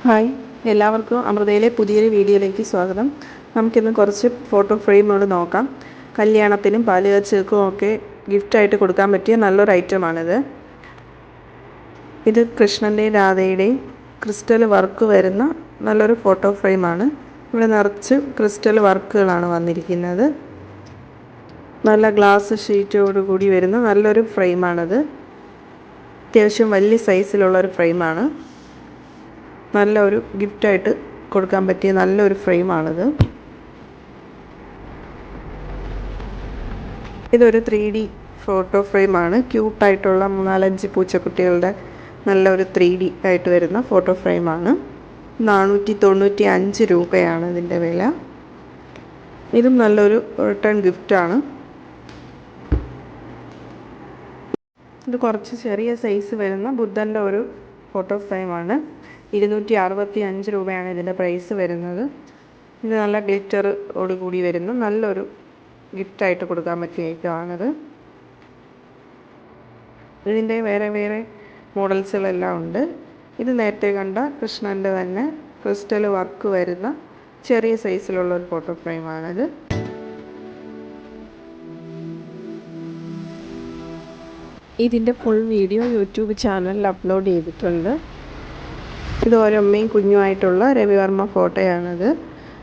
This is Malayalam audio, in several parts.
ഹായ്, എല്ലാവർക്കും അമൃതയിലെ പുതിയൊരു വീഡിയോയിലേക്ക് സ്വാഗതം. നമുക്കിന്ന് കുറച്ച് ഫോട്ടോ ഫ്രെയിമുകൾ നോക്കാം. കല്യാണത്തിനും പാലുകാച്ചലിനും ഒക്കെ ഗിഫ്റ്റായിട്ട് കൊടുക്കാൻ പറ്റിയ നല്ലൊരു ഐറ്റമാണിത്. ഇത് കൃഷ്ണൻ്റെയും രാധയുടെയും ക്രിസ്റ്റൽ വർക്ക് വരുന്ന നല്ലൊരു ഫോട്ടോ ഫ്രെയിമാണ്. ഇവിടെ നിറച്ച് ക്രിസ്റ്റൽ വർക്കുകളാണ് വന്നിരിക്കുന്നത്. നല്ല ഗ്ലാസ് ഷീറ്റോടുകൂടി വരുന്ന നല്ലൊരു ഫ്രെയിമാണിത്. അത്യാവശ്യം വലിയ സൈസിലുള്ളൊരു ഫ്രെയിമാണ്. നല്ലൊരു ഗിഫ്റ്റായിട്ട് കൊടുക്കാൻ പറ്റിയ നല്ലൊരു ഫ്രെയിമാണിത്. ഇതൊരു 3D ഫോട്ടോ ഫ്രെയിമാണ്. ക്യൂട്ടായിട്ടുള്ള 4-5 പൂച്ചക്കുട്ടികളുടെ നല്ലൊരു 3D ആയിട്ട് വരുന്ന ഫോട്ടോ ഫ്രെയിമാണ്. 495 രൂപയാണ് ഇതിൻ്റെ വില. ഇതും നല്ലൊരു റിട്ടേൺ ഗിഫ്റ്റാണ്. ഇത് കുറച്ച് ചെറിയ സൈസ് വരുന്ന ബുദ്ധൻ്റെ ഒരു ഫോട്ടോ ഫ്രെയിമാണ്. 265 രൂപയാണ് ഇതിൻ്റെ പ്രൈസ് വരുന്നത്. ഇത് നല്ല ഗ്ലിറ്ററോട് കൂടി വരുന്ന നല്ലൊരു ഗിഫ്റ്റായിട്ട് കൊടുക്കാൻ പറ്റിയ ഐറ്റമാണിത്. ഇതിൻ്റെ വേറെ വേറെ മോഡൽസുകളെല്ലാം ഉണ്ട്. ഇത് നേരത്തെ കണ്ട കൃഷ്ണൻ്റെ തന്നെ ക്രിസ്റ്റൽ വർക്ക് വരുന്ന ചെറിയ സൈസിലുള്ള ഒരു ഫോട്ടോ ഫ്രെയിമാണിത്. ഇതിൻ്റെ ഫുൾ വീഡിയോ യൂട്യൂബ് ചാനലിൽ അപ്ലോഡ് ചെയ്തിട്ടുണ്ട്. ഇത് ഒരമ്മയും കുഞ്ഞുമായിട്ടുള്ള രവിവർമ്മ ഫോട്ടോയാണിത്.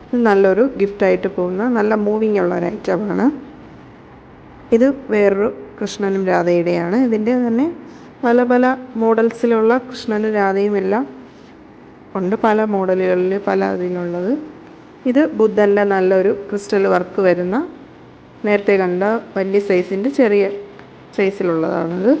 ഇത് നല്ലൊരു ഗിഫ്റ്റായിട്ട് പോകുന്ന നല്ല മൂവിങ് ഉള്ള ഒരു ഐറ്റമാണ്. ഇത് വേറൊരു കൃഷ്ണനും രാധയുടെയാണ്. ഇതിൻ്റെ തന്നെ പല പല മോഡൽസിലുള്ള കൃഷ്ണനും രാധയും എല്ലാം ഉണ്ട്. പല മോഡലുകളിൽ പല ഇതിനുള്ളത്. ഇത് ബുദ്ധൻ്റെ നല്ലൊരു ക്രിസ്റ്റൽ വർക്ക് വരുന്ന നേരത്തെ കണ്ട വലിയ സൈസിൻ്റെ ചെറിയ സൈസിലുള്ളതാണിത്.